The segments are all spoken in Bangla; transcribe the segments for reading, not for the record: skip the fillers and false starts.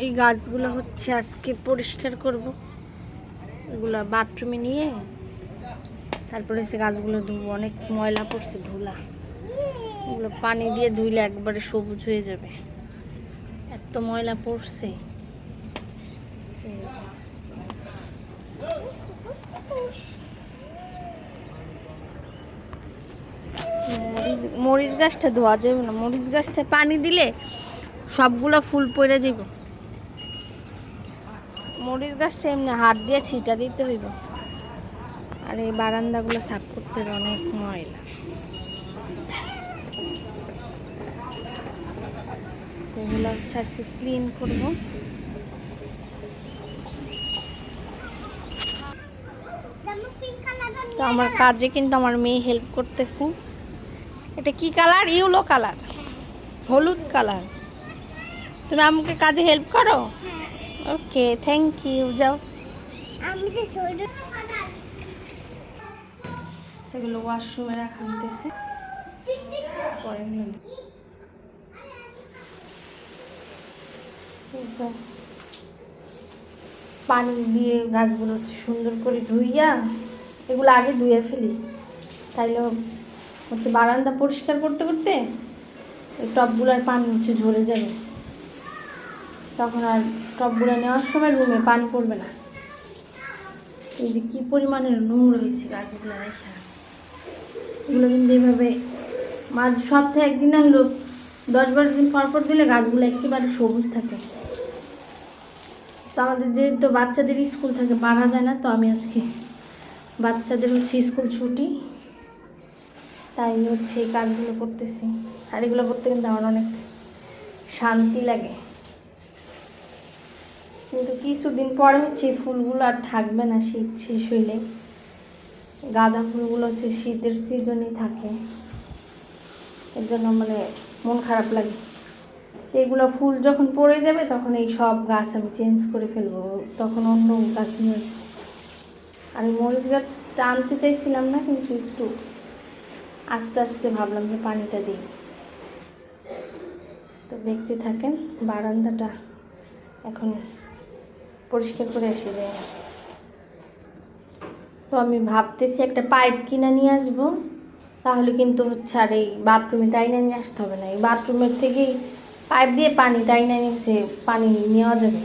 এই গাছগুলো হচ্ছে আজকে পরিষ্কার করব। এগুলো বাথরুমে নিয়ে তারপরে সে গাছগুলো ধুবো। অনেক ময়লা পড়ছে, ধুলা। এগুলো পানি দিয়ে ধুইলে একবারে সবুজ হয়ে যাবে, এত ময়লা পড়ছে। মরিচ গাছটা ধোয়া যাবে না, মরিচ গাছটা পানি দিলে সবগুলো ফুল পড়ে যাব। মরিচ গাছটা এমনি হাত দিয়ে ছিটা দিতে হইব। আর এই বারান্দাগুলো সাফ করতে অনেক ময়লা। এগুলো হচ্ছে আজকে ক্লিন করব। তো আমার কাজে কিন্তু আমার মেয়ে হেল্প করতেছে। এটা কি কালার? ইয়েলো কালার, হলুদ কালার। তুমি আমাকে কাজে হেল্প করো? ওকে, থ্যাংক ইউ। যাও। এগুলো ওয়াশরুমে রাখা হইতেছে। পরে পানি দিয়ে গাছগুলো সুন্দর করে ধুইয়া, এগুলো আগে ধুয়ে ফেলি, তাইলে হচ্ছে বারান্দা পরিষ্কার করতে করতে ওই টবগুলোর পানি হচ্ছে ঝরে যাবে। তখন আর টবগুলো নেওয়ার সময় রুমে পানি পড়বে না। এই যে কী পরিমাণের নোংরা হয়েছে গাছগুলো রেখা। এগুলো কিন্তু এইভাবে সপ্তাহে একদিন না হলো 10-12 দিন পর দিলে গাছগুলো একেবারে সবুজ থাকে। তো আমাদের যেহেতু বাচ্চাদের স্কুল থাকে, পারা যায় না। তো আমি আজকে বাচ্চাদের হচ্ছে স্কুল ছুটি, তাই হচ্ছে এই কাজগুলো করতেছি। আর এগুলো করতে কিন্তু আমার অনেক শান্তি লাগে। কিন্তু কিছুদিন পরে হচ্ছে এই ফুলগুলো আর থাকবে না, শীত শেষ হইলে। গাঁদা ফুলগুলো হচ্ছে শীতের সিজনই থাকে, এর জন্য মানে মন খারাপ লাগে। এগুলো ফুল যখন পড়ে যাবে তখন এই সব গাছ আমি চেঞ্জ করে ফেলবো, তখন অন্য গাছ নিয়ে। আর মরিচ গাছটা আনতে চাইছিলাম না, কিন্তু একটু আস্তে আস্তে ভাবলাম যে পানিটা দিই। তো দেখতে থাকেন, বারান্দাটা এখন পরিষ্কার করে এসে যায়। তো আমি ভাবতেছি একটা পাইপ কিনে নিয়ে আসবো, তাহলে কিন্তু হচ্ছে আর এই বাথরুমে টাইনা নিয়ে আসতে হবে না। এই বাথরুমের থেকেই পাইপ দিয়ে পানি টাইনা নিয়ে সে পানি নেওয়া যাবে।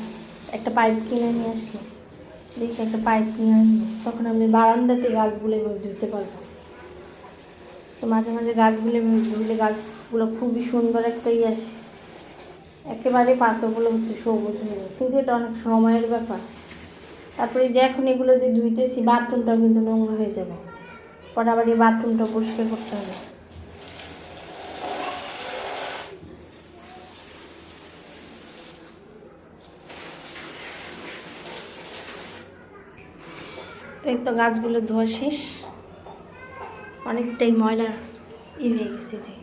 একটা পাইপ কিনে নিয়ে আসলে, দেখি একটা পাইপ নিয়ে আসবো, তখন আমি বারান্দাতে গাছগুলো এভাবে ধুতে পারবো। তো মাঝে মাঝে গাছগুলো ধুলে গাছগুলো খুবই সুন্দর একটা আসে, একেবারে পাতাগুলো হচ্ছে সবুজ হয়ে যায়। কিন্তু এটা অনেক সময়ের ব্যাপার। তারপরে যে এখন এগুলো যে ধুইতেছি, বাথরুমটাও কিন্তু নোংরা হয়ে যাবে। পরে আবার এই বাথরুমটা পরিষ্কার করতে হবে। তো এই তো গাছগুলো ধোয়া শেষ, অনেকটাই ময়লা হয়ে গেছে। যে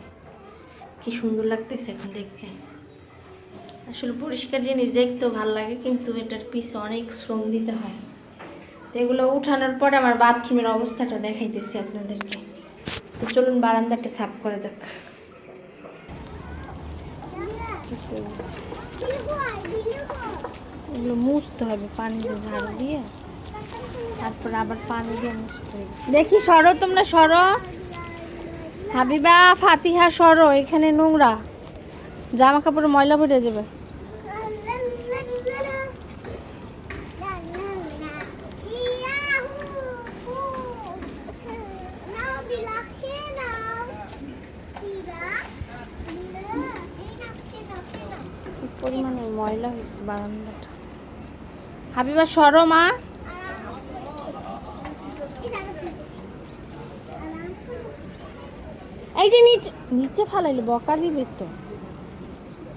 কি সুন্দর লাগতেছে এখন দেখতে। আসলে পরিষ্কার জিনিস দেখতেও ভালো লাগে, কিন্তু এটার পিছে অনেক শ্রম দিতে হয়। তো এগুলো উঠানোর পরে আমার বাথরুমের অবস্থাটা দেখাইতেছি আপনাদেরকে। তো চলুন বারান্দাটা সাফ করা যাক। এগুলো মুছতে হবে পানি দিয়ে, ঝাড়ু দিয়ে, তারপর আবার পানি দিয়ে মুছতে হবে। দেখি সরো, তোমরা সরো। হাবিবা, ফাতিহা সরো, এখানে নোংরা, জামা কাপড় ময়লা পড়ে যাবে। পরিমাণে ময়লা হয়েছে বারান্দাটা। হাবিবা সরো মা। এই যে নিচে ফালাইলে বকা দিবে তো।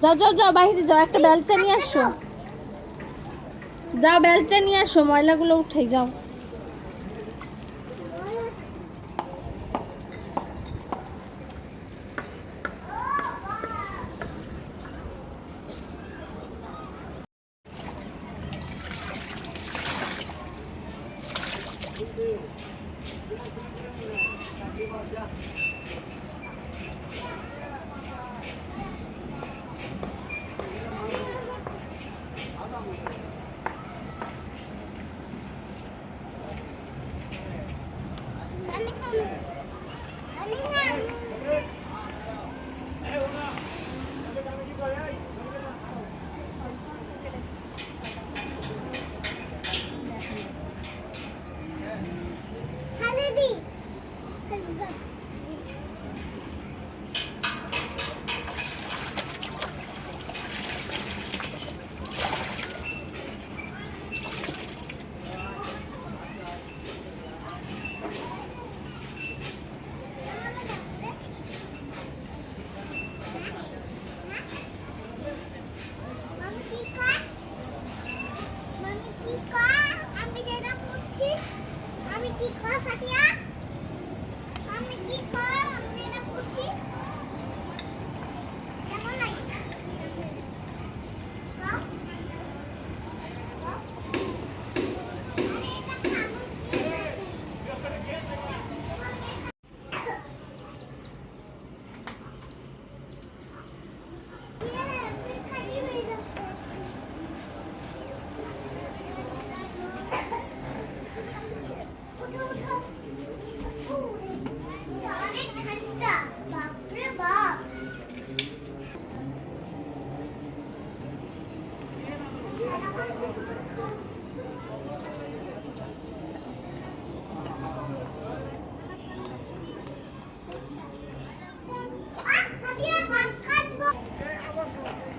যাও যাও যাও, বাইরে যাও, একটা বেলচা নিয়ে আসো। যাও বেলচা নিয়ে আসো, ময়লাগুলো উঠে যাও।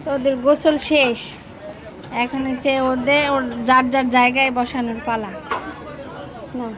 তো ওদের গোসল শেষ, এখন হচ্ছে ওদের যার যার জায়গায় বসানোর পালা। না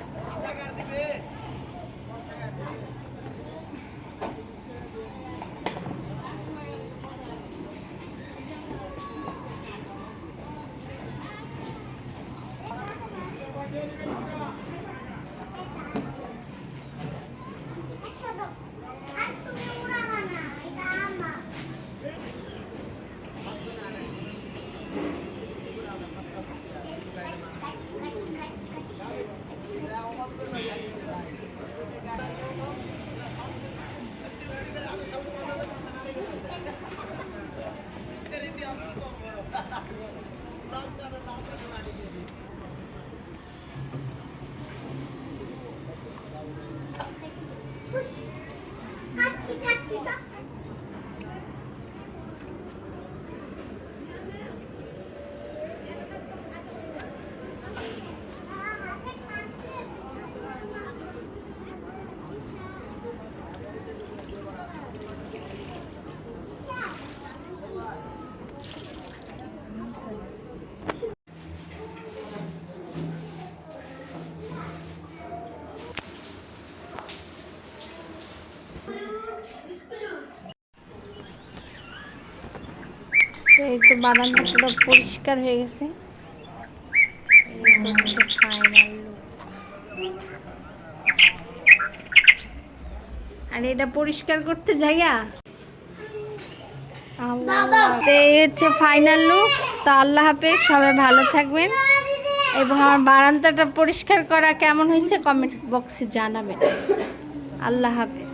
এই তো বারান্দা পুরো পরিষ্কার হয়ে গেছে। এই হচ্ছে ফাইনাল লুক। আর এটা পরিষ্কার করতে যাইয়া এই হচ্ছে ফাইনাল লুক। তো আল্লাহ হাফেজ, সবাই ভালো থাকবেন এবং আমার বারান্দাটা পরিষ্কার করা কেমন হয়েছে কমেন্ট বক্সে জানাবেন। আল্লাহ হাফেজ।